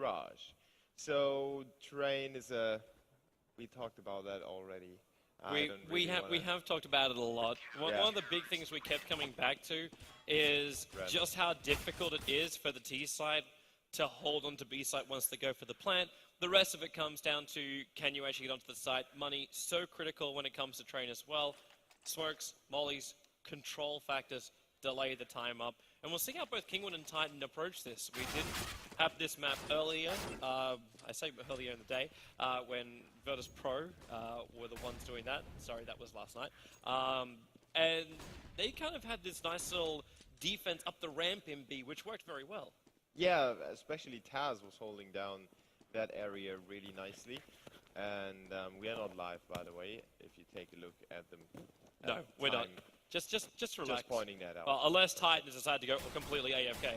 Mirage. So Train is a... We talked about that already. We have talked about it a lot. One of the big things we kept coming back to is just how difficult it is for the T side to hold on to B side once they go for the plant. The rest of it comes down to, can you actually get onto the site? Money, so critical when it comes to Train as well. Smokes, mollies, control factors, delay the time up. And we'll see how both Kinguin and Titan approach this. We did have this map earlier, I say earlier in the day, when Virtus.Pro were the ones doing that. Sorry, that was last night. And they kind of had this nice little defense up the ramp in B, which worked very well. Yeah, especially Taz was holding down that area really nicely. And we are not live, by the way, if you take a look at them. No, we're not. Just relax. Just pointing that out. Well, unless Titan has decided to go completely AFK.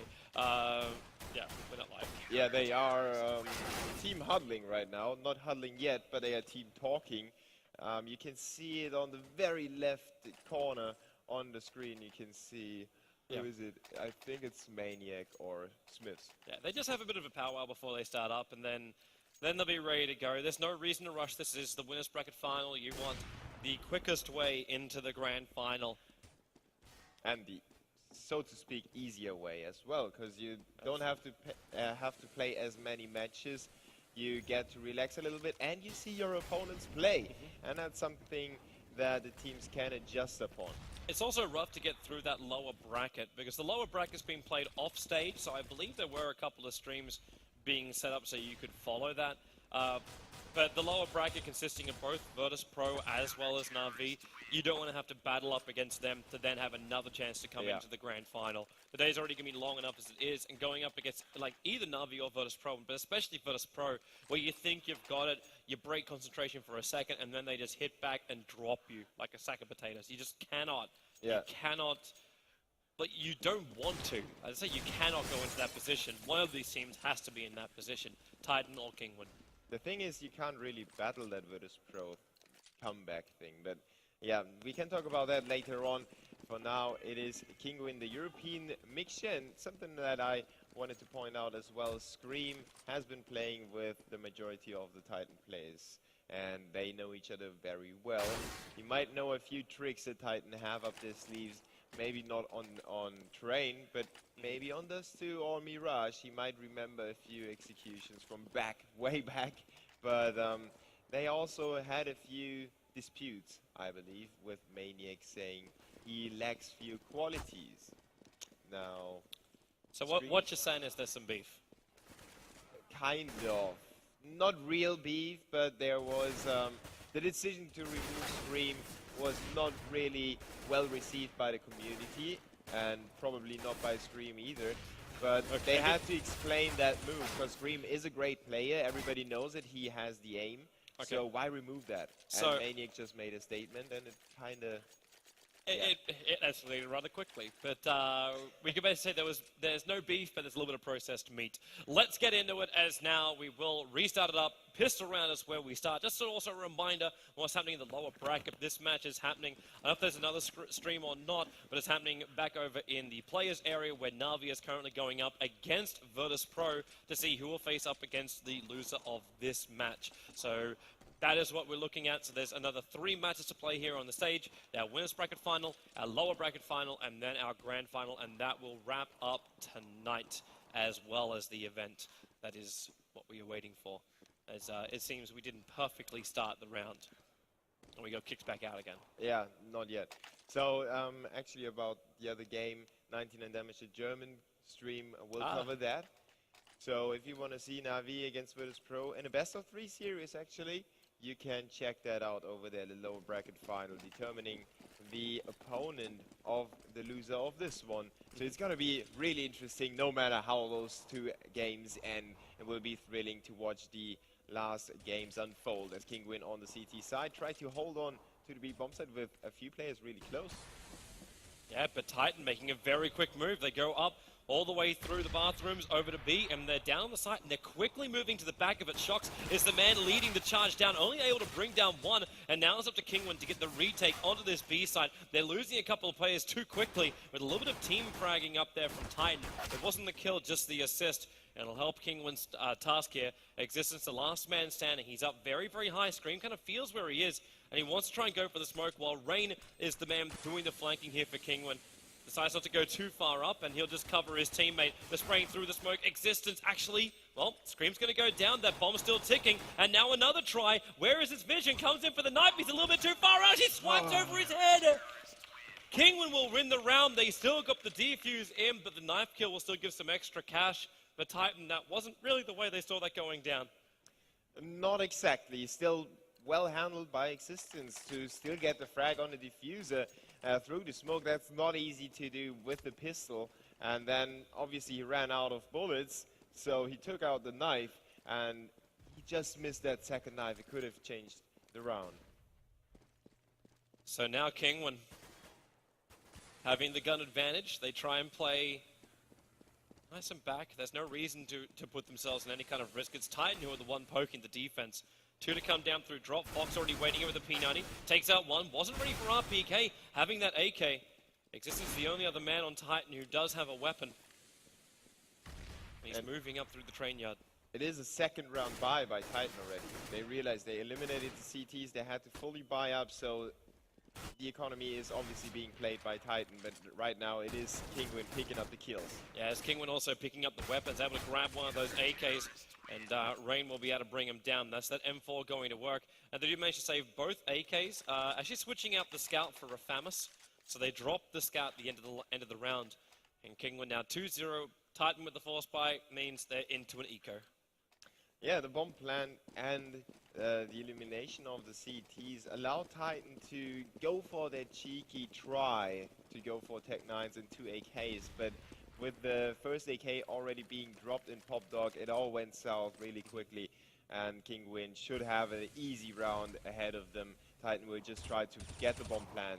Yeah, we're not live. Yeah, they are team huddling right now. Not huddling yet, but they are team talking. You can see it on the very left corner on the screen. You can see, who is it? I think it's Maniac or Smiths. Yeah, they just have a bit of a powwow before they start up, and then they'll be ready to go. There's no reason to rush. This is the winners bracket final. You want the quickest way into the grand final. And the, so to speak, easier way as well, because you don't have to play as many matches. You get to relax a little bit, and you see your opponents play. And that's something that the teams can adjust upon. It's also rough to get through that lower bracket, because the lower bracket's been played off stage, so I believe there were a couple of streams being set up so you could follow that. But the lower bracket consisting of both Virtus.Pro as well as Na'Vi, you don't want to have to battle up against them to then have another chance to come into the grand final. The day's already going to be long enough as it is, and going up against like either Na'Vi or Virtus.Pro, but especially Virtus.Pro, where you think you've got it, you break concentration for a second, and then they just hit back and drop you like a sack of potatoes. You just cannot. You cannot. But you don't want to. As I say, you cannot go into that position. One of these teams has to be in that position, Titan or Kinguin. The thing is, you can't really battle that Virtus.Pro comeback thing, but yeah, we can talk about that later on. For now, it is Kinguin, the European mixture, and something that I wanted to point out as well. Scream has been playing with the majority of the Titan players, and they know each other very well. You might know a few tricks that Titan have up their sleeves. Maybe not on Train, but maybe on Dust 2 or Mirage. He might remember a few executions from way back. But they also had a few disputes, I believe, with Maniac saying he lacks few qualities. Now, so what you're saying is there's some beef? Kind of. Not real beef, but there was the decision to remove Scream was not really well received by the community, and probably not by Scream either. But they had to explain that move, because Scream is a great player. Everybody knows that he has the aim. So why remove that? So and Maniac just made a statement, and it kind of... It escalated rather quickly, but we could basically say there's no beef, but there's a little bit of processed meat. Let's get into it, as now we will restart it up. Pistol round is where we start. Just also a reminder what's happening in the lower bracket. This match is happening, I don't know if there's another stream or not, but it's happening back over in the players area where Na'Vi is currently going up against Virtus.Pro to see who will face up against the loser of this match. So that is what we're looking at. So there's another 3 matches to play here on the stage. Our winners bracket final, our lower bracket final, and then our grand final. And that will wrap up tonight, as well as the event. That is what we are waiting for. As it seems we didn't perfectly start the round. And we got kicked back out again. Yeah, not yet. So actually about the other game, 99 Damage, the German stream, will cover that. So if you want to see Na'Vi against Virtus.Pro in a best-of-3 series, actually, you can check that out over there, the lower bracket final, determining the opponent of the loser of this one. So it's going to be really interesting, no matter how those 2 games end. It will be thrilling to watch the last games unfold as Kinguin on the CT side try to hold on to the B bomb side with a few players really close. Yeah, but Titan making a very quick move. They go up all the way through the bathrooms over to B, and they're down the site, and they're quickly moving to the back of it. Shox is the man leading the charge down, only able to bring down one, and now it's up to Kinguin to get the retake onto this B site. They're losing a couple of players too quickly, with a little bit of team fragging up there from Titan. It wasn't the kill, just the assist, and it'll help Kinguin's task here. Existence, the last man standing. He's up very, very high. Scream kind of feels where he is, and he wants to try and go for the smoke, while Rain is the man doing the flanking here for Kinguin. Decides not to go too far up, and he'll just cover his teammate. They're spraying through the smoke. Existence actually, well, Scream's going to go down. That bomb's still ticking, and now another try. Where is his vision? Comes in for the knife. He's a little bit too far out. He swipes over his head. Kinguin will win the round. They still got the defuse in, but the knife kill will still give some extra cash. But Titan, that wasn't really the way they saw that going down. Not exactly. Still well handled by Existence to still get the frag on the diffuser. Through the smoke. That's not easy to do with the pistol, and then obviously he ran out of bullets, so he took out the knife, and he just missed that second knife. It could have changed the round. So now Kinguin having the gun advantage. They try and play nice and back. There's no reason to put themselves in any kind of risk. It's Titan who are the one poking the defense. Two to come down through drop. Fox already waiting over the P90. Takes out one. Wasn't ready for RPK. Having that AK. Existence is the only other man on Titan who does have a weapon. He's moving up through the train yard. It is a second round buy by Titan already. They realized they eliminated the CTs. They had to fully buy up, so the economy is obviously being played by Titan, but right now it is Kinguin picking up the kills. Yeah, as Kinguin also picking up the weapons, able to grab one of those AKs, and Rain will be able to bring him down. That's that M4 going to work. And they do manage to save both AKs, actually switching out the Scout for Rafamus. So they dropped the Scout at the end of the round. And Kinguin now 2-0. Titan with the force buy means they're into an eco. Yeah, the bomb plan and the elimination of the CTs allow Titan to go for their cheeky try to go for Tech 9s and 2 AKs, but with the first AK already being dropped in Pop Dog, it all went south really quickly, and Kinguin should have an easy round ahead of them. Titan will just try to get the bomb plan.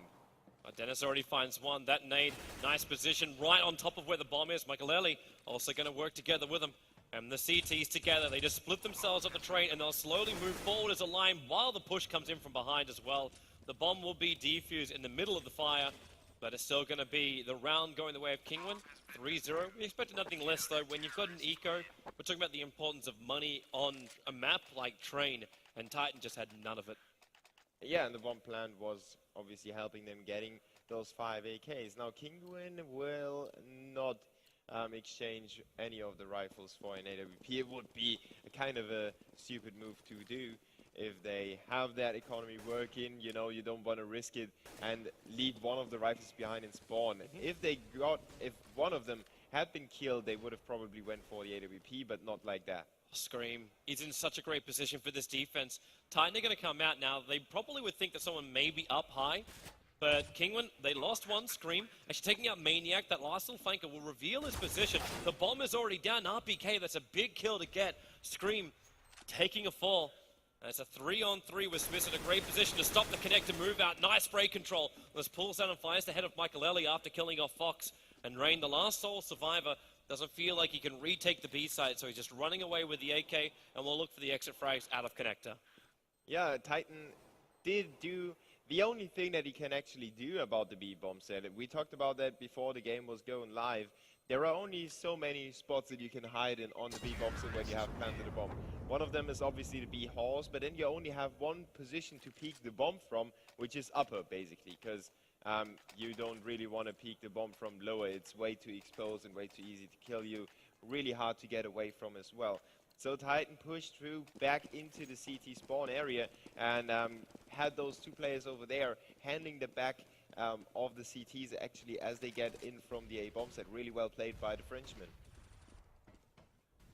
Dennis already finds one. That nade, nice position right on top of where the bomb is. Michaelelli also going to work together with him. And the CTs together, they just split themselves up the train, and they'll slowly move forward as a line while the push comes in from behind as well. The bomb will be defused in the middle of the fire, but it's still going to be the round going the way of Kinguin. 3-0. We expected nothing less, though. When you've got an eco, we're talking about the importance of money on a map like Train, and Titan just had none of it. Yeah, and the bomb plan was obviously helping them getting those 5 AKs. Now, Kinguin will not exchange any of the rifles for an AWP. It would be a kind of a stupid move to do. If they have that economy working, you know, you don't want to risk it and leave one of the rifles behind in spawn. If one of them had been killed, they would have probably went for the AWP, but not like that. Scream. He's in such a great position for this defense. Titan are going to come out now. They probably would think that someone may be up high, but Kinguin, they lost one. Scream actually taking out Maniac. That last little flanker will reveal his position. The bomb is already down. RPK, that's a big kill to get. Scream taking a fall. And it's a 3-on-3 with Smith in a great position to stop the connector move out. Nice spray control. This pulls down and fires the head of Michaelelli after killing off Fox. And Rain, the last sole survivor, doesn't feel like he can retake the B side, so he's just running away with the AK, and we'll look for the exit frags out of connector. Yeah, Titan did do the only thing that he can actually do about the B bomb set. We talked about that before the game was going live. There are only so many spots that you can hide in on the B bomb set when you have planted a bomb. One of them is obviously the B halls, but then you only have one position to peek the bomb from, which is upper, basically, because you don't really want to peek the bomb from lower. It's way too exposed and way too easy to kill you. Really hard to get away from as well. So Titan pushed through back into the CT spawn area and had those 2 players over there handling the back of the CTs actually as they get in from the A bomb set. Really well played by the Frenchman.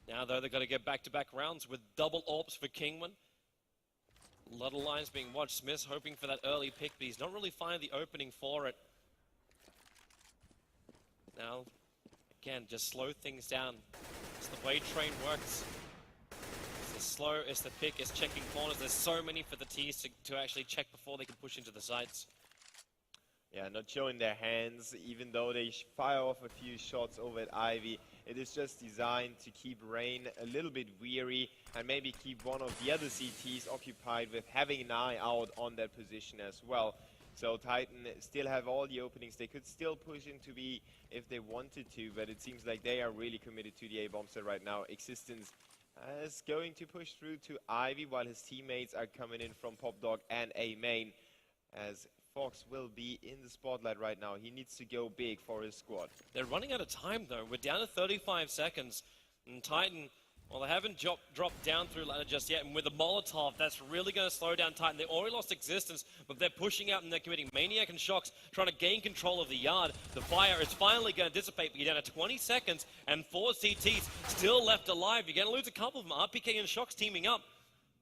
Now, though, they've got to get back-to-back rounds with double AWPs for Kinguin. A lot of lines being watched. Smith's hoping for that early pick, but he's not really finding the opening for it. Now, again, just slow things down. It's the way Train works. It's the slow, it's the pick, it's checking corners. There's so many for the T's to actually check before they can push into the sites. Yeah, not showing their hands, even though they fire off a few shots over at Ivy. It is just designed to keep Rain a little bit weary and maybe keep one of the other CTs occupied with having an eye out on that position as well. So Titan still have all the openings. They could still push into B if they wanted to, but it seems like they are really committed to the A bomb set right now. Existence is going to push through to Ivy while his teammates are coming in from Pop Dog and A main, as Fox will be in the spotlight right now. He needs to go big for his squad. They're running out of time, though. We're down to 35 seconds. And Titan, well, they haven't dropped down through ladder just yet. And with the Molotov, that's really going to slow down Titan. They already lost existence, but they're pushing out and they're committing Maniac and Shocks, trying to gain control of the yard. The fire is finally going to dissipate, but you're down to 20 seconds and 4 CTs still left alive. You're going to lose a couple of them. RPK and Shocks teaming up.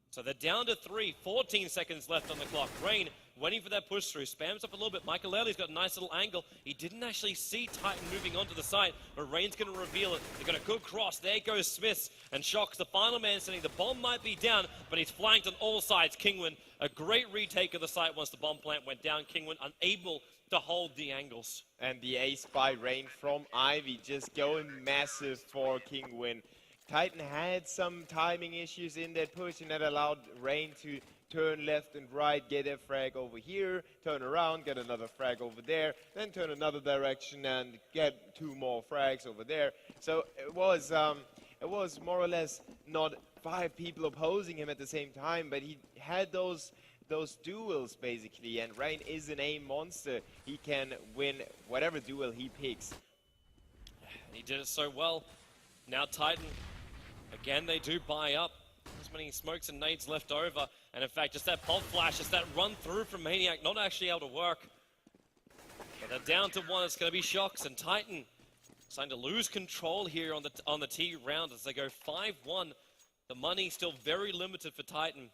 So they're down to 3, 14 seconds left on the clock. Rain waiting for that push through, spams up a little bit. Michaeleli's got a nice little angle. He didn't actually see Titan moving onto the side, but Rain's going to reveal it. They've got a good cross. There goes Smiths and Shocks, the final man standing. The bomb might be down, but he's flanked on all sides. Kinguin, a great retake of the site once the bomb plant went down. Kinguin unable to hold the angles. And the ace by Rain from Ivy just going massive for Kinguin. Titan had some timing issues in that push, and that allowed Rain to turn left and right, get a frag over here, turn around, get another frag over there, then turn another direction and get 2 more frags over there. So it was more or less not 5 people opposing him at the same time, but he had those duels basically, and Rain is an aim monster. He can win whatever duel he picks. He did it so well. Now Titan, again, they do buy up. As many smokes and nades left over. And in fact, just that pulp flash, just that run through from Maniac, not actually able to work. But they're down to 1. It's going to be Shocks, and Titan starting to lose control here on the T round as they go 5-1. The money still very limited for Titan.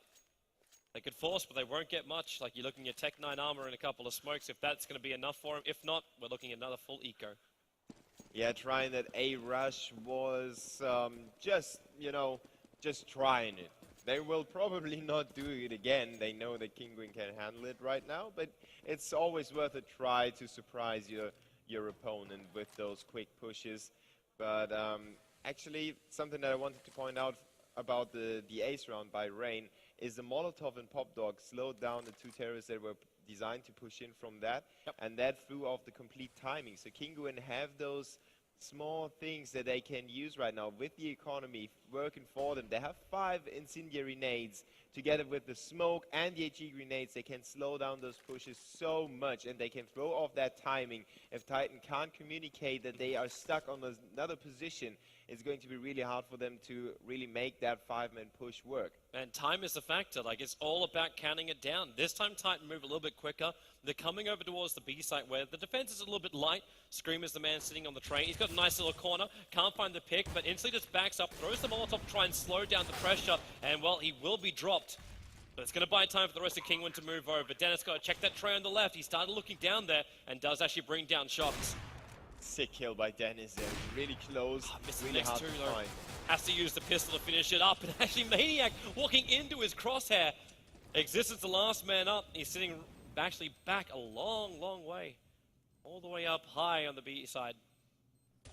They could force, but they won't get much. Like, you're looking at Tech 9 armor and a couple of smokes, if that's going to be enough for him. If not, we're looking at another full eco. Yeah, trying that A rush was just trying it. They will probably not do it again. They know that Kinguin can handle it right now, but it's always worth a try to surprise your opponent with those quick pushes. But actually, something that I wanted to point out about the ace round by Rain is the Molotov and Pop Dog slowed down the 2 terrorists that were designed to push in from that, and that threw off the complete timing. So Kinguin have those small things that they can use right now with the economy working for them. They have 5 incendiary nades together with the smoke and the HE grenades. They can slow down those pushes so much, and they can throw off that timing. If Titan can't communicate that they are stuck on another position, it's going to be really hard for them to really make that 5-man push work. And time is a factor. Like, it's all about counting it down. This time Titan move a little bit quicker. They're coming over towards the B site where the defense is a little bit light. Scream is the man sitting on the train. He's got a nice little corner. Can't find the pick, but instantly just backs up, throws the Molotov to try and slow down the pressure. And, well, he will be dropped. But it's going to buy time for the rest of Kinguin to move over. Dennis got to check that tray on the left. He started looking down there and does actually bring down Shocks. Sick kill by Dennis there. Really close. Really next hard two, to though. find. Has to use the pistol to finish it up. And actually, Maniac walking into his crosshair. Existence, the last man up. He's sitting actually back a long, long way. All the way up high on the B side.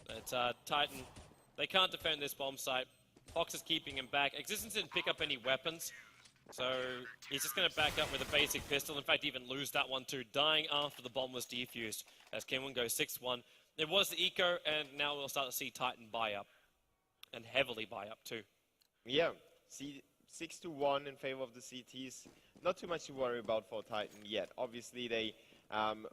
But Titan, they can't defend this bomb site. Fox is keeping him back. Existence didn't pick up any weapons. So he's just going to back up with a basic pistol. In fact, even lose that one too, dying after the bomb was defused. As Kinguin goes 6-1. It was the eco, and now we'll start to see Titan buy up. And heavily buy up too. Yeah, see, 6-1 in favor of the CTs. Not too much to worry about for Titan yet. Obviously, they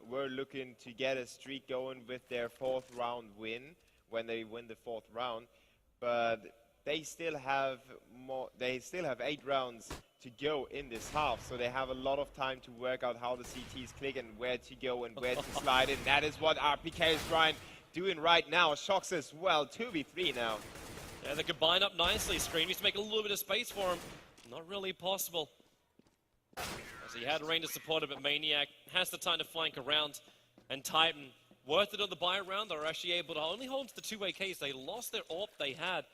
were looking to get a streak going with their 4th round win when they win the 4th round. But they still have 8 rounds to go in this half, so they have a lot of time to work out how the CTs click and where to go and where to slide in. That is what RPK is doing right now. Shocks as well, 2v3 now. Yeah, they combine up nicely. Scream needs to make a little bit of space for him. Not really possible. As he had Rain to support him, but Maniac has the time to flank around. And Titan, worth it on the buy round, they're actually able to only hold to the 2 AKs. They lost their AWP they had.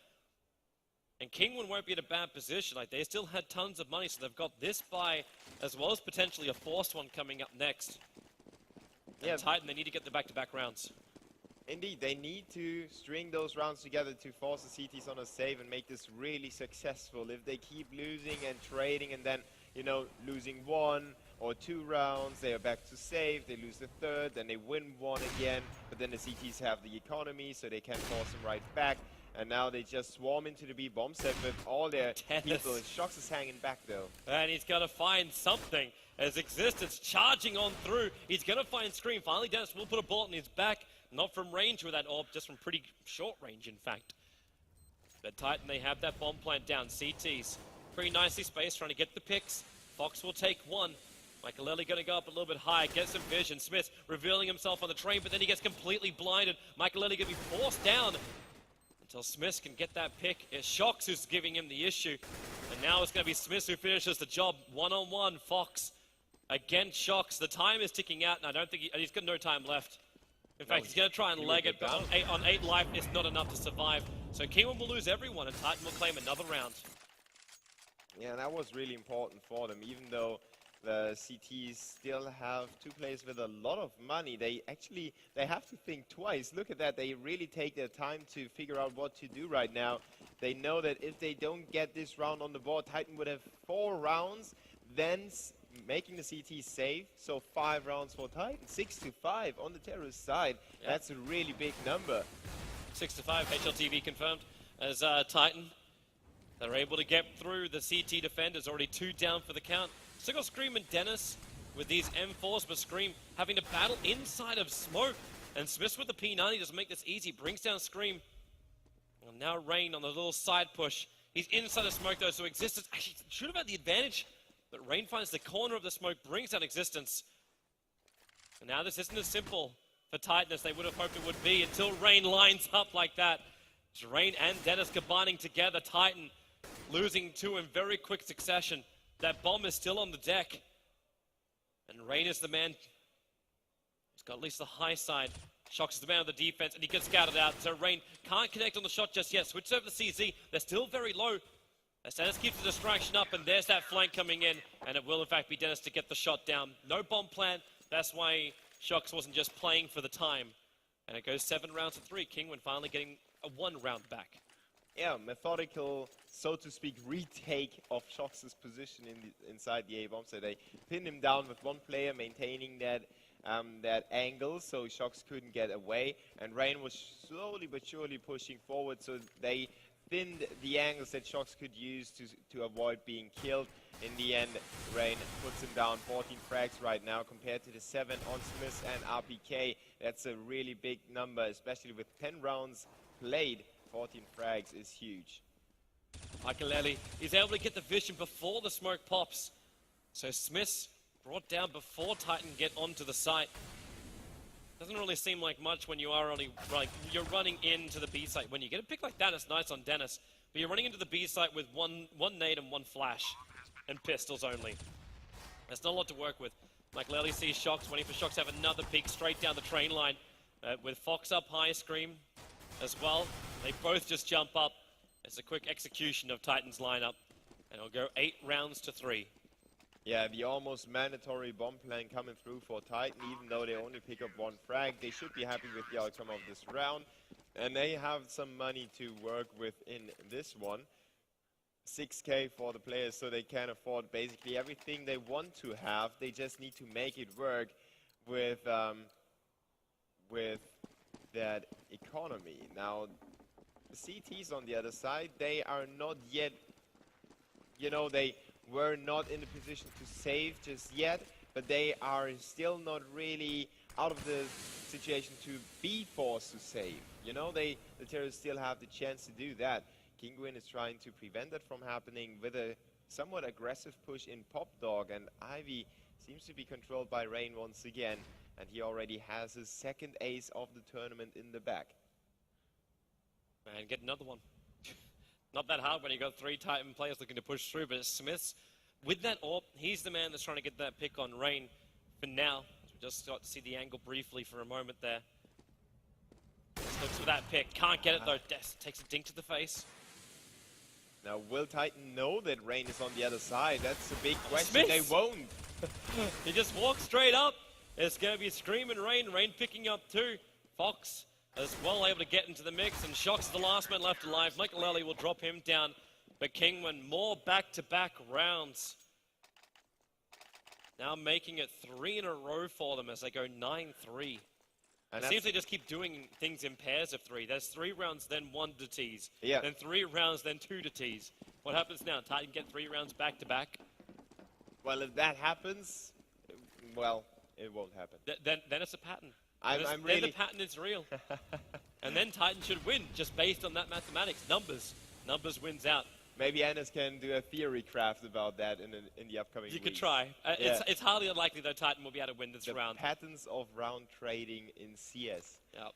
And Kinguin won't be in a bad position. Like, they still had tons of money, so they've got this buy as well as potentially a forced one coming up next. And Titan, they need to get the back-to-back rounds. Indeed, they need to string those rounds together to force the CTs on a save and make this really successful. If they keep losing and trading and then, you know, losing 1 or 2 rounds, they are back to save, they lose the third, then they win 1 again, but then the CTs have the economy, so they can force them right back. And now they just swarm into the B bomb set with all their people. Shox is hanging back though. And he's got to find something. As Existence charging on through, he's going to find Scream. Finally, Dennis will put a bullet in his back. Not from range with that orb, just from pretty short range, in fact. But Titan, they have that bomb plant down. CTs pretty nicely spaced, trying to get the picks. Fox will take 1. Michaelelli going to go up a little bit higher, get some vision. Smith revealing himself on the train, but then he gets completely blinded. Michaelelli going to be forced down until Smith can get that pick. It's Shox who's giving him the issue. And now it's going to be Smith who finishes the job. 1-on-1, Fox against Shox. The time is ticking out, and I don't think he's got no time left. In fact, he's going to try and leg it, but on 8 life, it's not enough to survive. So Kinguin will lose everyone, and Titan will claim another round. Yeah, and that was really important for them, even though the CTs still have 2 players with a lot of money. They have to think twice. Look at that. They really take their time to figure out what to do right now. They know that if they don't get this round on the board, Titan would have 4 rounds, then making the CT safe. So 5 rounds for Titan, 6-5 on the terrorist side. Yep. That's a really big number. 6-5, HLTV confirmed as Titan. They're able to get through the CT defenders, already 2 down for the count. Still got Scream and Dennis with these M4s, but Scream having to battle inside of smoke. And Smith with the P90 doesn't make this easy, brings down Scream. And now Rain on the little side push. He's inside of smoke though, so Existence actually should have had the advantage. But Rain finds the corner of the smoke, brings down Existence. And now this isn't as simple for Titan as they would have hoped it would be until Rain lines up like that. It's Rain and Dennis combining together. Titan losing 2 in very quick succession. That bomb is still on the deck. And Rain is the man who's got at least the high side. Shox is the man on the defense, and he gets scouted out. So Rain can't connect on the shot just yet. Switches over to CZ. They're still very low. As Dennis keeps the distraction up, and there's that flank coming in. And it will, in fact, be Dennis to get the shot down. No bomb plant. That's why Shox wasn't just playing for the time. And it goes 7 rounds to 3. Kinguin finally getting a 1 round back. Yeah, methodical, so to speak, retake of Shox's position inside the A-bomb. So they pinned him down with 1 player, maintaining that angle, so Shox couldn't get away. And Rain was slowly but surely pushing forward, so they thinned the angles that Shox could use to avoid being killed. In the end, Rain puts him down 14 frags right now compared to the 7 on Smith and RPK. That's a really big number, especially with 10 rounds played. 14 frags is huge. Michaelelli is able to get the vision before the smoke pops. So Smith brought down before Titan get onto the site. Doesn't really seem like much when you are only you're running into the B site. When you get a pick like that, it's nice on Dennis. But you're running into the B site with one nade and 1 flash and pistols only. There's not a lot to work with. Michaelelli sees Shox, waiting for Shox to have another peek straight down the train line. With Fox up high, Scream as well. They both just jump up. It's a quick execution of Titan's lineup. And it'll go 8 rounds to 3. Yeah, the almost mandatory bomb plan coming through for Titan, even though they only pick up 1 frag. They should be happy with the outcome of this round. And they have some money to work with in this one. 6K for the players, so they can afford basically everything they want to have. They just need to make it work with that economy. Now, the CTs on the other side, they are not yet, you know, they were not in the position to save just yet, but they are still not really out of the situation to be forced to save. You know, the terrorists still have the chance to do that. Kinguin is trying to prevent that from happening with a somewhat aggressive push in Pop Dog, and Ivy seems to be controlled by Rain once again, and he already has his 2nd ace of the tournament in the back. And get another one. Not that hard when you got 3 Titan players looking to push through, but Smith's with that AWP, he's the man that's trying to get that pick on Rain for now. We just got to see the angle briefly for a moment there. Just looks for that pick. Can't get it though. Des takes a dink to the face. Now, will Titan know that Rain is on the other side? That's a big question. Smith. They won't. He just walks straight up. It's going to be Scream and Rain. Rain picking up too. Fox as well able to get into the mix, and Shox is the last man left alive. Michael will drop him down, but Kinguin more back-to-back rounds. Now making it 3 in a row for them as they go 9-3. It seems they just keep doing things in pairs of 3. There's 3 rounds, then 1 to tease. Yeah. Then 3 rounds, then 2 to tease. What happens now? Titan get 3 rounds back-to-back? Well, if that happens, well, it won't happen. Then it's a pattern. I'm then the pattern is real. And then Titan should win, just based on that mathematics. Numbers wins out. Maybe Anis can do a theory craft about that in the upcoming weeks. You could try. It's highly unlikely, though, Titan will be able to win this round. Patterns of round trading in CS. Yep.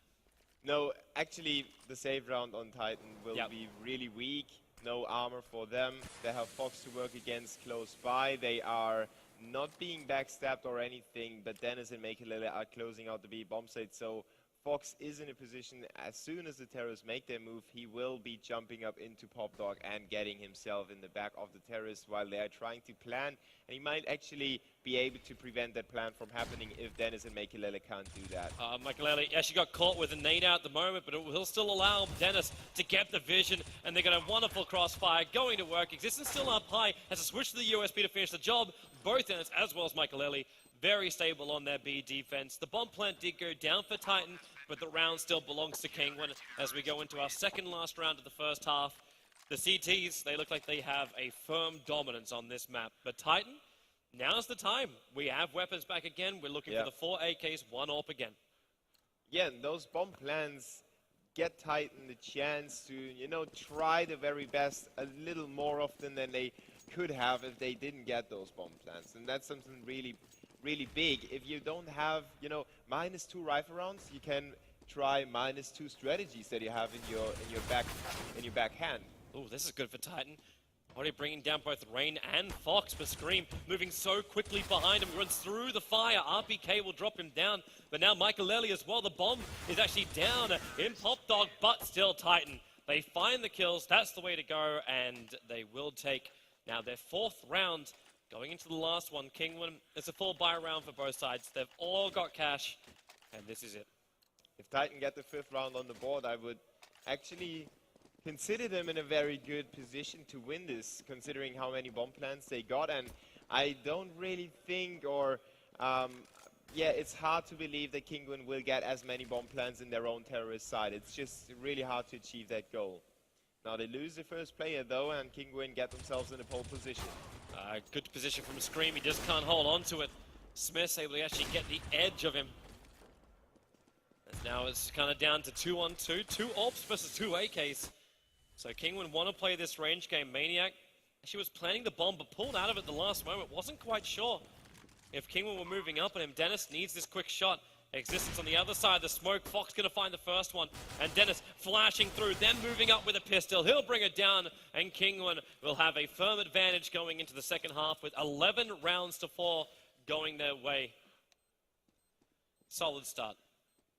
No, actually, the save round on Titan will be really weak. No armor for them. They have Fox to work against close by. They are not being backstabbed or anything, but Dennis and Makelele are closing out the B bomb site, so Fox is in a position, as soon as the terrorists make their move, he will be jumping up into Pop Dog and getting himself in the back of the terrorists while they are trying to plan, and he might actually be able to prevent that plan from happening if Dennis and Makelele can't do that. Makelele actually got caught with a nade out at the moment, but it will still allow Dennis to get the vision, and they got a wonderful crossfire going to work. Existence still up high, has to switch to the USP to finish the job. Both Dennis as well as Makelele very stable on their B defense. The bomb plant did go down for Titan, but the round still belongs to Kinguin as we go into our second last round of the first half. The CTs, they look like they have a firm dominance on this map. But Titan, now's the time. We have weapons back again. We're looking for the 4 AKs, 1 AWP again. Yeah, and those bomb plans get Titan the chance to, you know, try the very best a little more often than they could have if they didn't get those bomb plans. And that's something really big. If you don't have, you know, -2 rifle rounds, you can try -2 strategies that you have in your backhand. Oh, this is good for Titan. Already bringing down both Rain and Fox, but Scream moving so quickly behind him. He runs through the fire. RPK will drop him down, but now Makelele as well. The bomb is actually down in Pop Dog, but still Titan. They find the kills. That's the way to go, and they will take now their 4th round. Going into the last one, Kinguin, it's a full buy round for both sides. They've all got cash, and this is it. If Titan get the 5th round on the board, I would actually consider them in a very good position to win this, considering how many bomb plants they got. And I don't really think, or it's hard to believe that Kinguin will get as many bomb plants in their own terrorist side. It's just really hard to achieve that goal. Now they lose the first player though, and Kinguin get themselves in a pole position. Good position from Scream, he just can't hold on to it. Smith's able to actually get the edge of him. As now it's kind of down to 2-on-2, 2 AWPs versus 2 AKs. So Kinguin want to play this range game. Maniac, she was planning the bomb but pulled out of it at the last moment. Wasn't quite sure if Kinguin were moving up on him. Dennis needs this quick shot. Existence on the other side of the smoke. Fox going to find the first one. And Dennis flashing through, then moving up with a pistol. He'll bring it down, and Kinguin will have a firm advantage going into the second half with 11 rounds to 4 going their way. Solid start.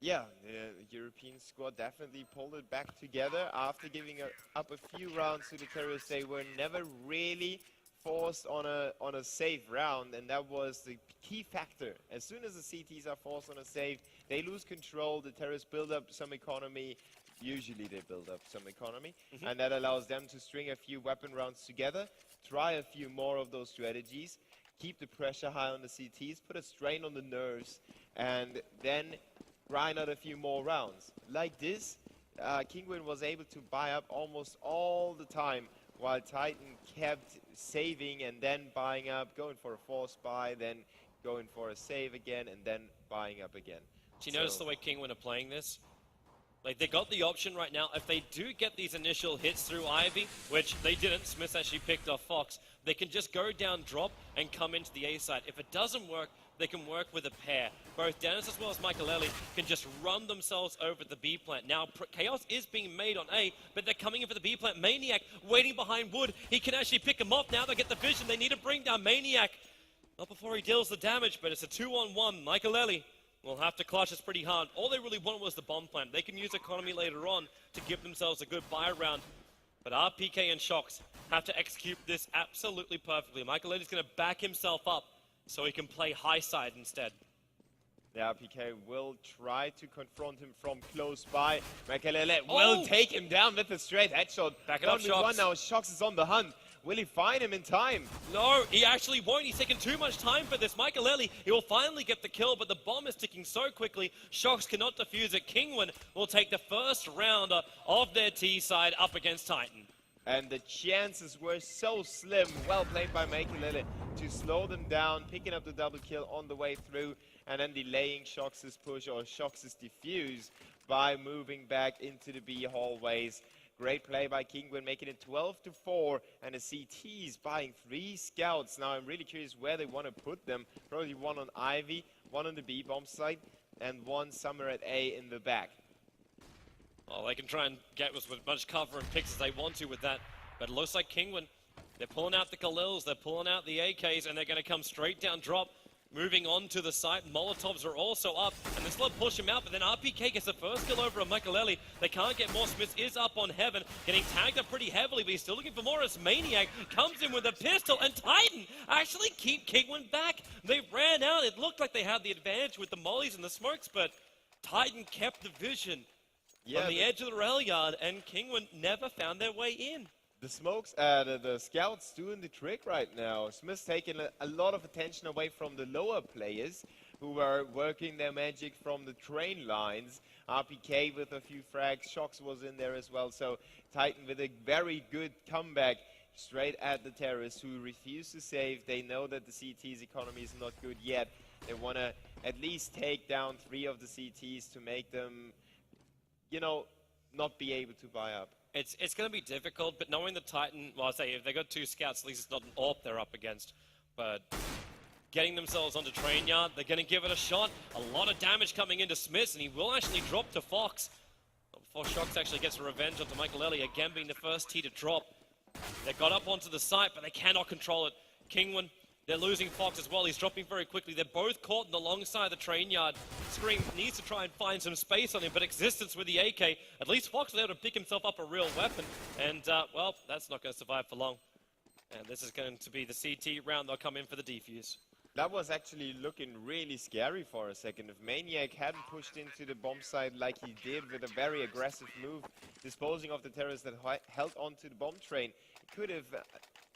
Yeah, the European squad definitely pulled it back together after giving up a few rounds to the terrorists. They were never really forced on a safe round, and that was the key factor. As soon as the CTs are forced on a save, they lose control. The terrorists build up some economy. Usually they build up some economy, and that allows them to string a few weapon rounds together, try a few more of those strategies, keep the pressure high on the CTs, put a strain on the nerves, and then grind out a few more rounds. Like this, Kinguin was able to buy up almost all the time, while Titan kept saving and then buying up, going for a force buy, then going for a save again, and then buying up again. Do you notice the way Kinguin are playing this? Like, they got the option right now, if they do get these initial hits through Ivy, which they didn't, Smith actually picked off Fox, they can just go down, drop, and come into the A side. If it doesn't work, they can work with a pair. Both Dennis as well as Makelele can just run themselves over the B plant. Now, chaos is being made on A, but they're coming in for the B plant. Maniac waiting behind Wood. He can actually pick him off. Now they get the vision. They need to bring down Maniac. Not before he deals the damage, but it's a 2-on-1. Makelele will have to clutch this pretty hard. All they really want was the bomb plant. They can use economy later on to give themselves a good buy round. But RPK and Shox have to execute this absolutely perfectly. Makelele's going to back himself up so he can play high side instead. The RPK will try to confront him from close by. Makalele will take him down with a straight headshot. Back it up, Shox. Now. Shox is on the hunt. Will he find him in time? No, he actually won't. He's taking too much time for this. Michaelelli, he will finally get the kill, but the bomb is ticking so quickly. Shox cannot defuse it. Kinguin will take the first round of their T side up against Titan. And the chances were so slim. Well played by Makalele to slow them down, picking up the double kill on the way through, and then delaying Shox's push or Shox's defuse by moving back into the B hallways. Great play by Kinguin, making it 12-4, and the CTs buying 3 scouts. Now I'm really curious where they want to put them. Probably one on Ivy, one on the B bomb site, and one somewhere at A in the back. Oh, they can try and get as much cover and picks as they want to with that, but it looks like Kinguin, they're pulling out the Khalils, they're pulling out the AKs, and they're going to come straight down drop. Moving on to the site, Molotovs are also up, and this will push him out, but then RPK gets the first kill over on Makaleli. They can't get more. Smith is up on Heaven, getting tagged up pretty heavily, but he's still looking for more as Maniac comes in with a pistol, and Titan actually keep Kinguin back. They ran out. It looked like they had the advantage with the mollies and the smokes, but Titan kept the vision on the edge of the rail yard, and Kinguin never found their way in. The smokes, the scouts doing the trick right now. Smith's taking a lot of attention away from the lower players who were working their magic from the train lines. RPK with a few frags, Shox was in there as well. So Titan with a very good comeback straight at the terrorists who refuse to save. They know that the CT's economy is not good yet. They want to at least take down 3 of the CTs to make them, you know, not be able to buy up. It's going to be difficult, but knowing the Titan, well, I say if they got 2 scouts, at least it's not an AWP they're up against. But getting themselves onto train yard, they're going to give it a shot. A lot of damage coming into Smiths, and he will actually drop to Fox. Before Shox actually gets a revenge onto Makaleli, again being the first T to drop. They got up onto the site, but they cannot control it. Kinguin, they're losing Fox as well. He's dropping very quickly. They're both caught on the long side of the train yard. Scream needs to try and find some space on him, but Existence with the AK. At least Fox was able to pick himself up a real weapon. And, well, that's not going to survive for long. And this is going to be the CT round. They'll come in for the defuse. That was actually looking really scary for a second. If Maniac hadn't pushed into the bomb site like he did with a very aggressive move, disposing of the terrorists that held onto the bomb train, it could have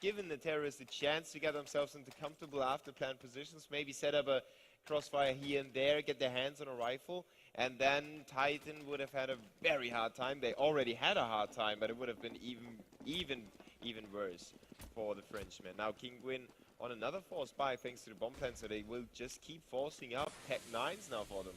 given the terrorists a chance to get themselves into comfortable after-plan positions, maybe set up a crossfire here and there, get their hands on a rifle, and then Titan would have had a very hard time. They already had a hard time, but it would have been even worse for the Frenchmen. Now Kinguin on another force buy thanks to the bomb plant, so they will just keep forcing up Tech 9s now for them.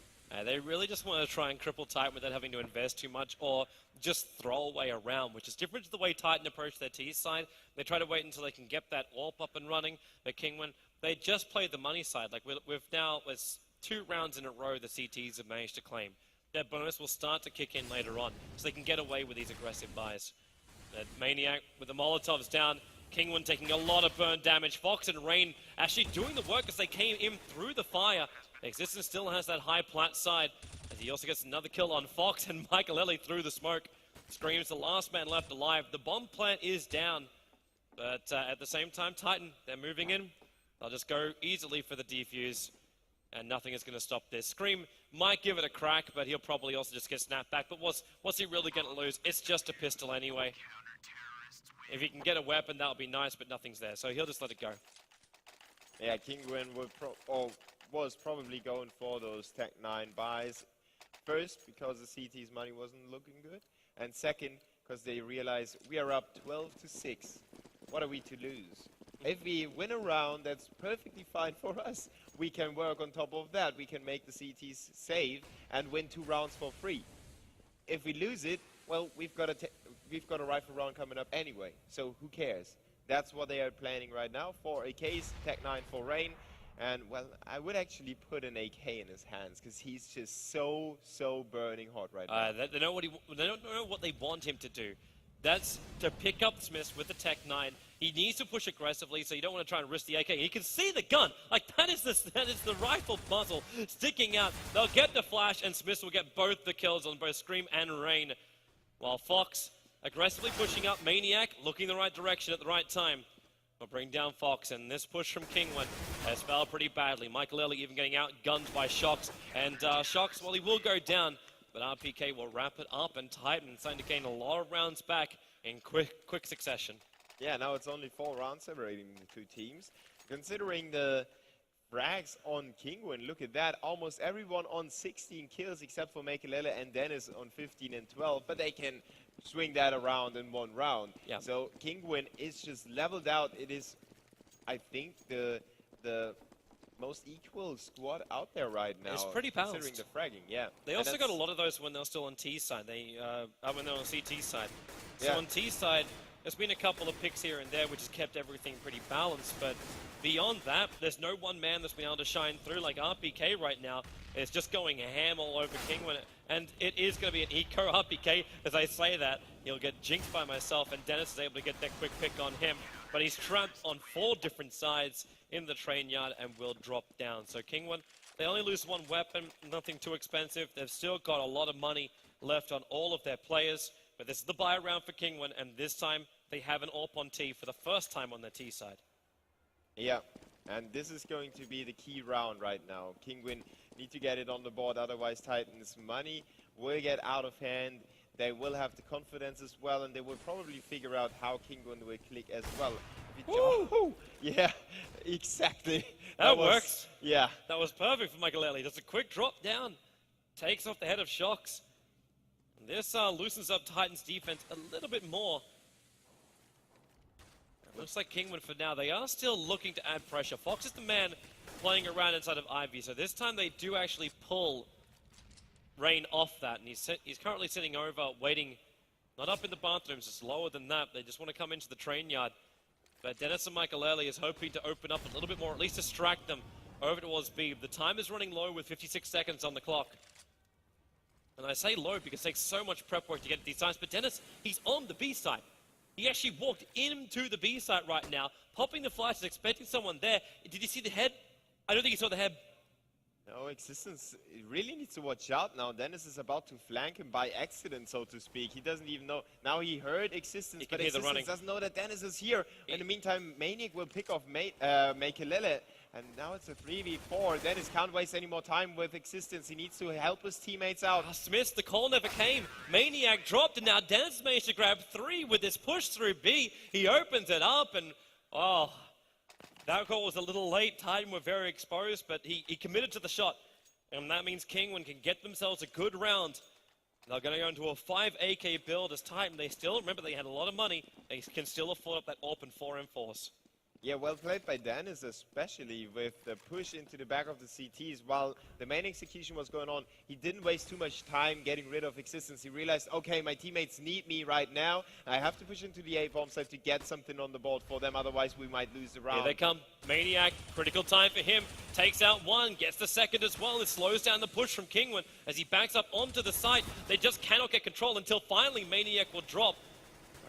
They really just want to try and cripple Titan without having to invest too much or just throw away a round, which is different to the way Titan approach their T side. They try to wait until they can get that AWP up and running. But Kinguin, they just played the money side. Like we've now, it's 2 rounds in a row the CTs have managed to claim. Their bonus will start to kick in later on, so they can get away with these aggressive buys. Maniac with the Molotovs down. Kinguin taking a lot of burn damage. Fox and Rain actually doing the work as they came in through the fire. Existence still has that high plat side, as he also gets another kill on Fox, and Makaleli through the smoke. Screams the last man left alive. The bomb plant is down, but at the same time, Titan, they're moving in. They'll just go easily for the defuse, and nothing is going to stop this. Scream might give it a crack, but he'll probably also just get snapped back. But what's he really going to lose? It's just a pistol anyway. If he can get a weapon, that would be nice, but nothing's there, so he'll just let it go. Yeah, Kinguin was probably going for those Tech 9 buys. First, because the CT's money wasn't looking good, and second, because they realized we are up 12-6. What are we to lose? If we win a round, that's perfectly fine for us. We can work on top of that. We can make the CTs save and win 2 rounds for free. If we lose it, well, we've got a rifle round coming up anyway, so who cares? That's what they are planning right now. 4 AKs, Tech 9 for Rain, and well, I would actually put an AK in his hands because he's just so burning hot right now. They don't know what they want him to do. That's to pick up Smith with the Tech 9. He needs to push aggressively, so you don't want to try and risk the AK. You can see the gun. Like, that is the rifle muzzle sticking out. They'll get the flash, and Smith will get both the kills on both Scream and Rain. While Fox aggressively pushing up. Maniac looking the right direction at the right time. will bring down Fox, and this push from Kinguin has failed pretty badly. Michael Early even getting outgunned by Shox, and Shox, well, he will go down, but RPK will wrap it up, and Titan starting to gain a lot of rounds back in quick succession. Yeah, now it's only 4 rounds separating the 2 teams. Considering the frags on Kinguin, look at that. Almost everyone on 16 kills except for Mekelele and Dennis on 15 and 12, but they can swing that around in 1 round. Yeah. So Kinguin is just leveled out. It is, I think, the most equal squad out there right now. It's pretty balanced. Considering the fragging, yeah. They also got a lot of those when they're still on T side. When they're on CT side. So Yeah. on T side, there's been a couple of picks here and there, which has kept everything pretty balanced. But beyond that, there's no one man that's been able to shine through. Like RPK right now is just going ham all over Kinguin. And it is going to be an eco RPK. As I say that, he'll get jinxed by myself, and Dennis is able to get that quick pick on him. But he's trapped on 4 different sides in the train yard and will drop down. So Kinguin, they only lose 1 weapon, nothing too expensive. They've still got a lot of money left on all of their players. But this is the buy round for Kinguin, and this time they have an AWP on T for the first time on their T side. Yeah, and this is going to be the key round right now. Kinguin need to get it on the board, otherwise Titan's money will get out of hand. They will have the confidence as well, and they will probably figure out how Kinguin will click as well. Woo! Yeah, exactly. That works. Yeah. That was perfect for Michael Early. Just a quick drop down. Takes off the head of Shox. This loosens up Titan's defense a little bit more. It looks like Kinguin for now. They are still looking to add pressure. Fox is the man playing around inside of Ivy. So this time they do actually pull Rain off that. And he's currently sitting over, waiting, not up in the bathrooms, just lower than that. They just want to come into the train yard. But Dennis and Michael Early is hoping to open up a little bit more, at least distract them over towards B. The time is running low with 56 seconds on the clock. And I say low because it takes so much prep work to get to these sides. But Dennis, he's on the B side. He actually walked into the B side right now, popping the flashes, expecting someone there. Did you see the head? I don't think you saw the head. No, Existence really needs to watch out now. Dennis is about to flank him by accident, so to speak. He doesn't even know. Now he heard Existence, but Existence doesn't know that Dennis is here. In the meantime, Maniac will pick off Mekelele. And now it's a 3v4. Dennis can't waste any more time with Existence. He needs to help his teammates out. Smith, the call never came. Maniac dropped, and now Dennis managed to grab 3 with this push through B. He opens it up, and oh, that call was a little late. Titan were very exposed, but he committed to the shot. And that means Kinguin can get themselves a good round. They're going to go into a 5 AK build as Titan. They still, remember, they had a lot of money. They can still afford up that open 4M force. Yeah, well played by Dennis, especially with the push into the back of the CTs. While the main execution was going on, he didn't waste too much time getting rid of Existence. He realized, okay, my teammates need me right now. I have to push into the A bomb site to get something on the board for them, otherwise we might lose the round. Here they come. Maniac, critical time for him. Takes out 1, gets the second as well. It slows down the push from Kinguin as he backs up onto the site. They just cannot get control until finally Maniac will drop.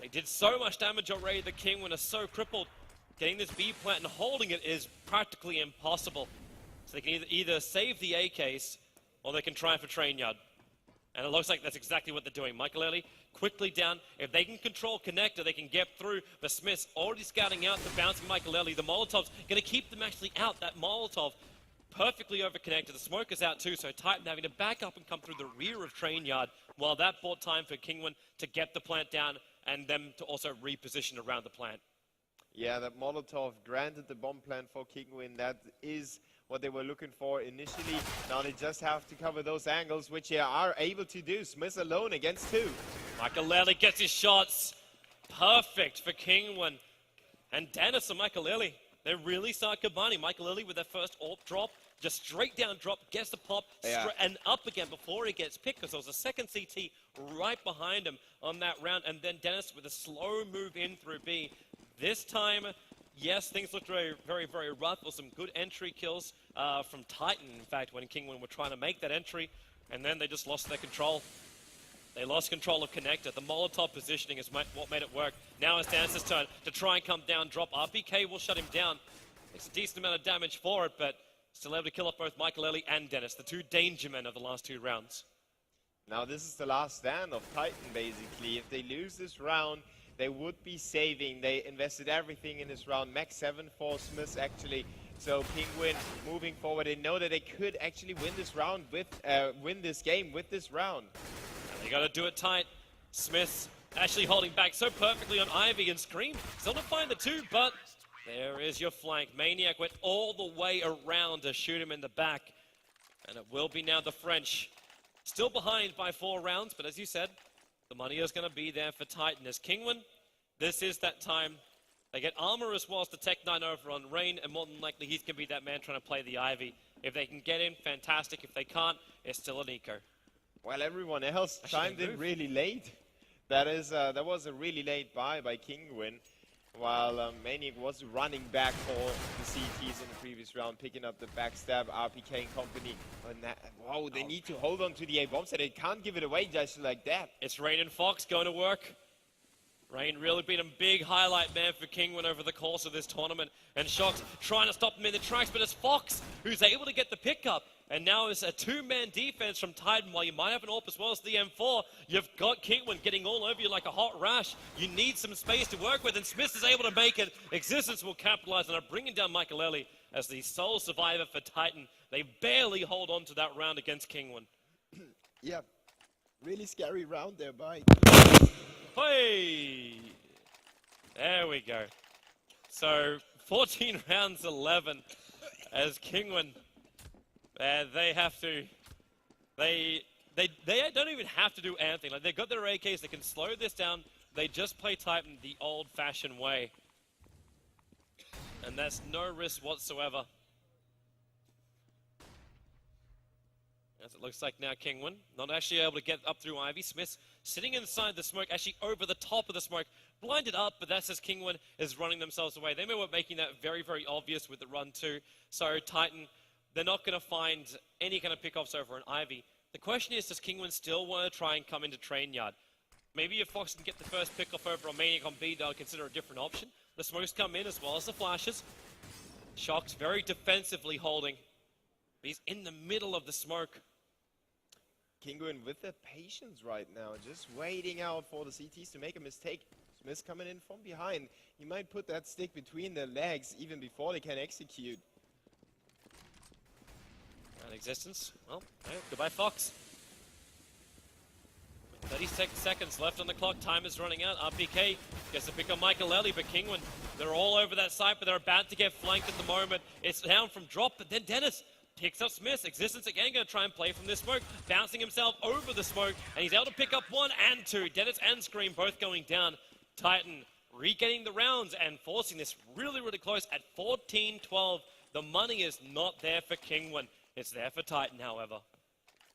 He did so much damage already that Kinguin are so crippled. Getting this B plant and holding it is practically impossible. So they can either save the A case or they can try for train yard. And it looks like that's exactly what they're doing. Michael Early quickly down. If they can control connector, they can get through. But Smith's already scouting out the bouncing Michael Early. The Molotov's going to keep them actually out. That Molotov perfectly over connector. The smoke is out too, so Titan having to back up and come through the rear of train yard. While that bought time for Kinguin to get the plant down and them to also reposition around the plant. Yeah, that Molotov granted the bomb plan for Kinguin. That is what they were looking for initially. Now they just have to cover those angles, which they are able to do. Smith alone against 2. Michael Early gets his shots. Perfect for Kinguin. And Dennis and Michael Early, they really start combining. Michael Early with their first AWP drop, just straight down drop, gets the pop, and up again before he gets picked, because there was a second CT right behind him on that round. And then Dennis with a slow move in through B. This time, yes, things looked very, very, very rough. There was some good entry kills from Titan, in fact, when Kinguin were trying to make that entry. And then they just lost their control. They lost control of connector. The Molotov positioning is what made it work. Now it's Dennis's turn to try and come down, drop. RPK will shut him down. Makes a decent amount of damage for it, but still able to kill off both Michael Early and Dennis, the 2 danger men of the last 2 rounds. Now this is the last stand of Titan, basically. If they lose this round, they would be saving. They invested everything in this round. Max 7 for Smith actually. So Kinguin moving forward. They know that they could actually win this round with, win this game with this round. And they got to do it tight. Smith actually holding back so perfectly on Ivy and Scream. Still to find the two, but there is your flank. Maniac went all the way around to shoot him in the back. And it will be now the French. Still behind by 4 rounds, but as you said, the money is going to be there for Titan. As Kinguin, this is that time. They get armor as well as the Tech 9 over on Rain, and more than likely he's going to be that man trying to play the Ivy. If they can get in, fantastic. If they can't, it's still an eco. Well, everyone else chimed in really late. That was a really late buy by Kinguin, while Maniac was running back for the CTs in the previous round, picking up the backstab, RPK and company. Wow, they need to hold on to the A-bomb set. They can't give it away just like that. It's Rain and Fox going to work. Rain really been a big highlight man for Kinguin over the course of this tournament. And Shox trying to stop him in the tracks, but it's Fox who's able to get the pickup. And now it's a 2-man defense from Titan. While you might have an AWP as well as the M4, you've got Kinguin getting all over you like a hot rash. You need some space to work with, and Smith is able to make it. Existence will capitalize on it, bringing down Michaelelli as the sole survivor for Titan. They barely hold on to that round against Kinguin. Yeah, really scary round there by. Hey! There we go. So, 14 rounds, 11, as Kinguin, they have to, they don't even have to do anything. Like, they've got their AKs, they can slow this down. They just play Titan the old-fashioned way. And that's no risk whatsoever. As it looks like now Kinguin, not actually able to get up through Ivy. Smith sitting inside the smoke, actually over the top of the smoke, blinded up, but that's as Kinguin is running themselves away. They were making that very, very obvious with the run too. So Titan, they're not going to find any kind of pickoffs over an Ivy. The question is, does Kinguin still want to try and come into train yard? Maybe if Fox can get the first pickoff over on Maniac on B, they'll consider a different option. The smokes come in as well as the flashes. Shox very defensively holding. He's in the middle of the smoke. Kinguin with the patience right now, just waiting out for the CTs to make a mistake. Smith coming in from behind. He might put that stick between their legs even before they can execute. And Existence, well, hey, goodbye Fox. 36 seconds left on the clock, time is running out. RPK gets to pick on Michaelelli, but Kinguin, they're all over that side, but they're about to get flanked at the moment. It's down from drop, but then Dennis picks up Smith. Existence again going to try and play from this smoke, bouncing himself over the smoke, and he's able to pick up 1 and 2. Dennis and Scream both going down. Titan regaining the rounds and forcing this really, really close at 14-12. The money is not there for Kinguin. It's there for Titan, however.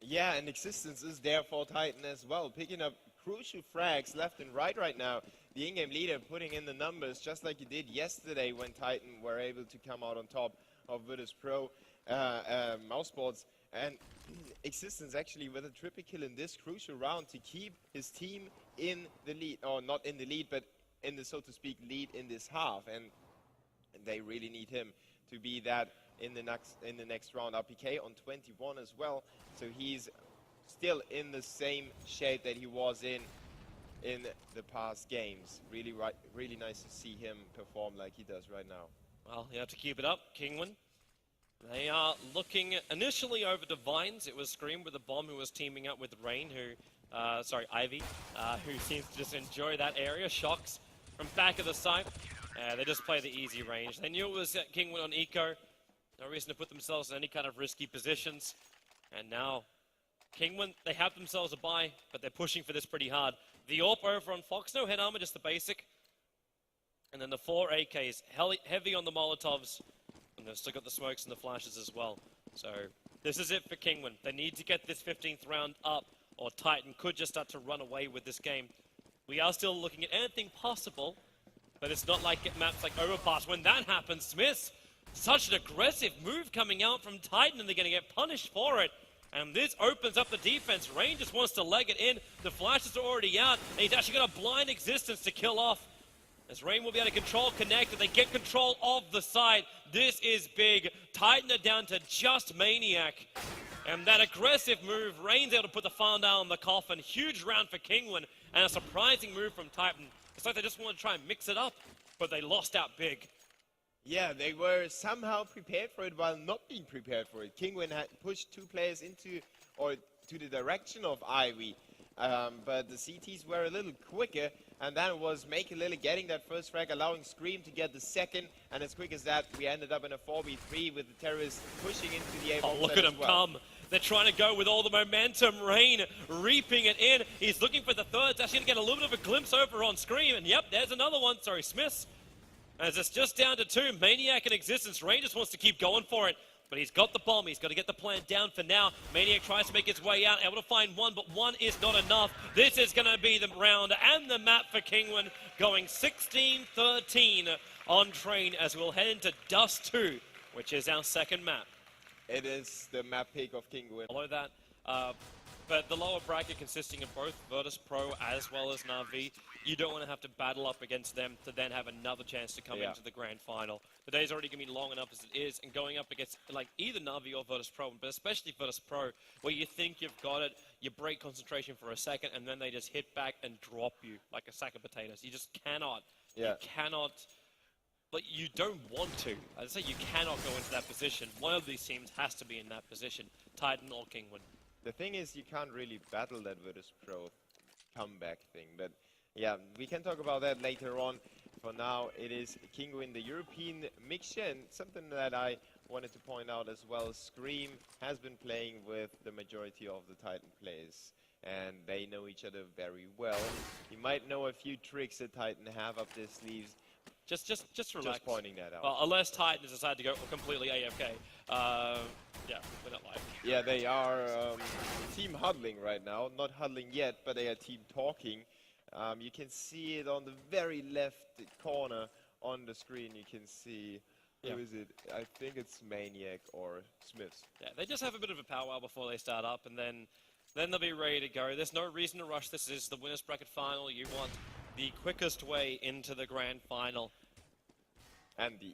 Yeah, and Existence is there for Titan as well, picking up crucial frags left and right now. The in-game leader putting in the numbers just like he did yesterday when Titan were able to come out on top of Virtus.Pro Mousesports. And Existence actually with a triple kill in this crucial round to keep his team in the lead, or not in the lead, but in the, so to speak, lead in this half. And they really need him to be that in the next round. RPK on 21 as well, so he's still in the same shape that he was in the past games. Really nice to see him perform like he does right now. Well, you have to keep it up, Kinguin. They are looking initially over to Vines. It was Scream with the bomb who was teaming up with Rain, Ivy, who seems to just enjoy that area. Shox from back of the site. They just play the easy range. They knew it was Kinguin on eco. No reason to put themselves in any kind of risky positions. And now, Kinguin, they have themselves a buy, but they're pushing for this pretty hard. The AWP over on Fox, no head armor, just the basic. And then the 4 AKs, heavy on the Molotovs. And they've still got the smokes and the flashes as well. So, this is it for Kinguin. They need to get this 15th round up, or Titan could just start to run away with this game. We are still looking at anything possible, but it's not like maps like Overpass. When that happens, Smith, such an aggressive move coming out from Titan, and they're going to get punished for it. And this opens up the defense. Rain just wants to leg it in. The flashes are already out, and he's actually got a blind Existence to kill off. As Rain will be able to control Connect, and they get control of the side. This is big. Titan are down to just Maniac. And that aggressive move, Rain's able to put the final nail on the coffin. Huge round for Kinguin, and a surprising move from Titan. It's like they just want to try and mix it up, but they lost out big. Yeah, they were somehow prepared for it while not being prepared for it. Kinguin had pushed 2 players into or to the direction of Ivy, but the CTs were a little quicker, and then it was Make a Lily getting that first frag, allowing Scream to get the second, and as quick as that, we ended up in a 4v3 with the terrorists pushing into the A. Oh, look at him come. They're trying to go with all the momentum. Rain reaping it in. He's looking for the third. It's actually going to get a little bit of a glimpse over on Scream, and yep, there's another one. Sorry, Smiths. As it's just down to 2, Maniac in existence. Rain just wants to keep going for it, but he's got the bomb. He's got to get the plan down for now. Maniac tries to make his way out, able to find one, but one is not enough. This is going to be the round and the map for Kinguin, going 16-13 on Train as we'll head into Dust 2, which is our second map. It is the map pick of Kinguin. Follow that. But the lower bracket consisting of both Virtus.Pro as well as Na'Vi, you don't want to have to battle up against them to then have another chance to come into the grand final. The day's already going to be long enough as it is, and going up against like either Na'Vi or Virtus.Pro, but especially Virtus.Pro, where you think you've got it, you break concentration for a second, and then they just hit back and drop you like a sack of potatoes. You just cannot. You cannot. But you don't want to. I say you cannot go into that position. One of these teams has to be in that position, Titan or Kinguin. The thing is, you can't really battle that Virtus.Pro comeback thing, but yeah, we can talk about that later on. For now, it is Kinguin, the European mixture, and something that I wanted to point out as well. Scream has been playing with the majority of the Titan players, and they know each other very well. You might know a few tricks that Titan have up their sleeves. Just relax. Just pointing that out. Well, unless Titans decide to go completely AFK. Yeah, we're not live. Yeah, they are team huddling right now. Not huddling yet, but they are team talking. You can see it on the very left corner on the screen. You can see, who is it? I think it's Maniac or Smiths. Yeah, they just have a bit of a powwow before they start up, and then they'll be ready to go. There's no reason to rush. This is the winners bracket final. You want the quickest way into the grand final. And the,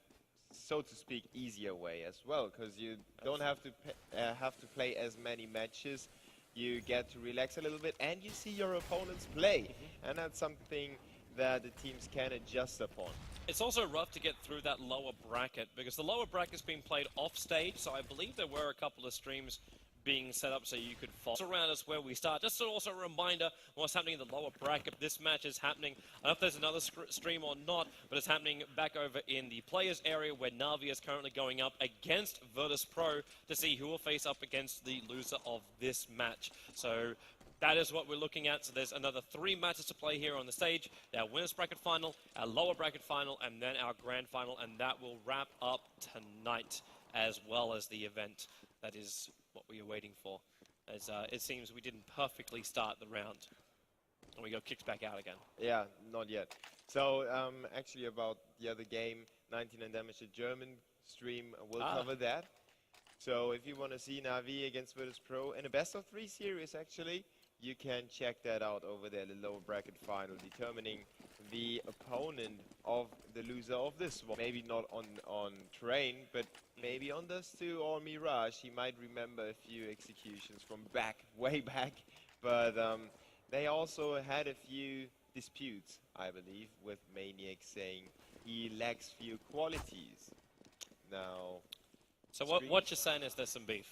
so to speak, easier way as well, because you don't have to play as many matches. You get to relax a little bit, and you see your opponents play, and that's something that the teams can adjust upon. It's also rough to get through that lower bracket, because the lower bracket's been played off stage, so I believe there were a couple of streams being set up so you could follow around us where we start. Just also a reminder what's happening in the lower bracket. This match is happening, I don't know if there's another stream or not, but it's happening back over in the players area where Na'Vi is currently going up against Virtus.Pro to see who will face up against the loser of this match. So that is what we're looking at. So there's another 3 matches to play here on the stage. Our winners bracket final, our lower bracket final, and then our grand final, and that will wrap up tonight as well as the event. That is what we are waiting for, as it seems we didn't perfectly start the round, and we got kicked back out again. Yeah, not yet. So, actually about the other game, 99 Damage, the German stream will cover that. So, if you want to see Na'Vi against Virtus.Pro in a best-of-3 series, actually, you can check that out over there, the lower bracket final, determining the opponent of the loser of this one. Maybe not on Train, but maybe on Dust 2 or Mirage. He might remember a few executions from way back. But they also had a few disputes, I believe, with Maniac saying he lacks few qualities. Now, so what you're saying is there's some beef?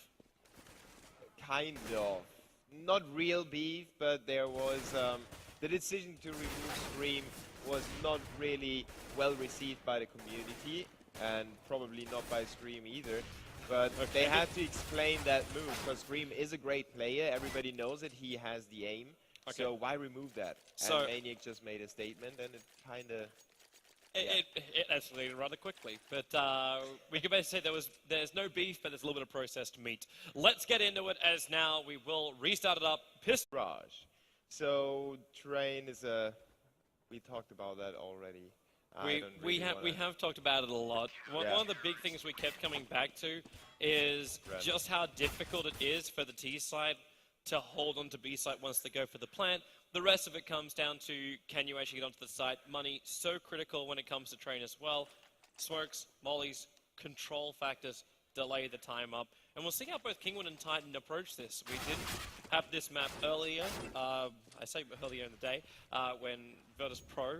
Kind of. Not real beef, but there was the decision to remove Scream was not really well received by the community, and probably not by Scream either. But they had to explain that move, because Scream is a great player. Everybody knows that he has the aim. So why remove that? So and Maniac just made a statement, and it kind of... It escalated rather quickly, but we can basically say there's no beef, but there's a little bit of processed meat. Let's get into it, as now we will restart it up. Raj. So Train is a... We talked about that already. We have talked about it a lot. One of the big things we kept coming back to is just how difficult it is for the T side to hold on to B site once they go for the plant. The rest of it comes down to, can you actually get onto the site? Money, so critical when it comes to Train as well. Smokes, mollies, control factors, delay the time up. And we'll see how both Kinguin and Titan approach this. We did have this map earlier. I say earlier in the day when Virtus.Pro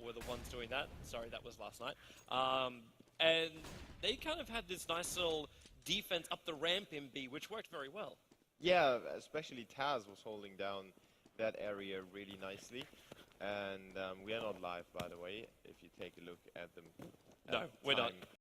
were the ones doing that. Sorry, that was last night. And they kind of had this nice little defense up the ramp in B, which worked very well. Yeah, especially Taz was holding down that area really nicely. And we are not live, by the way, if you take a look at them. No, we're not.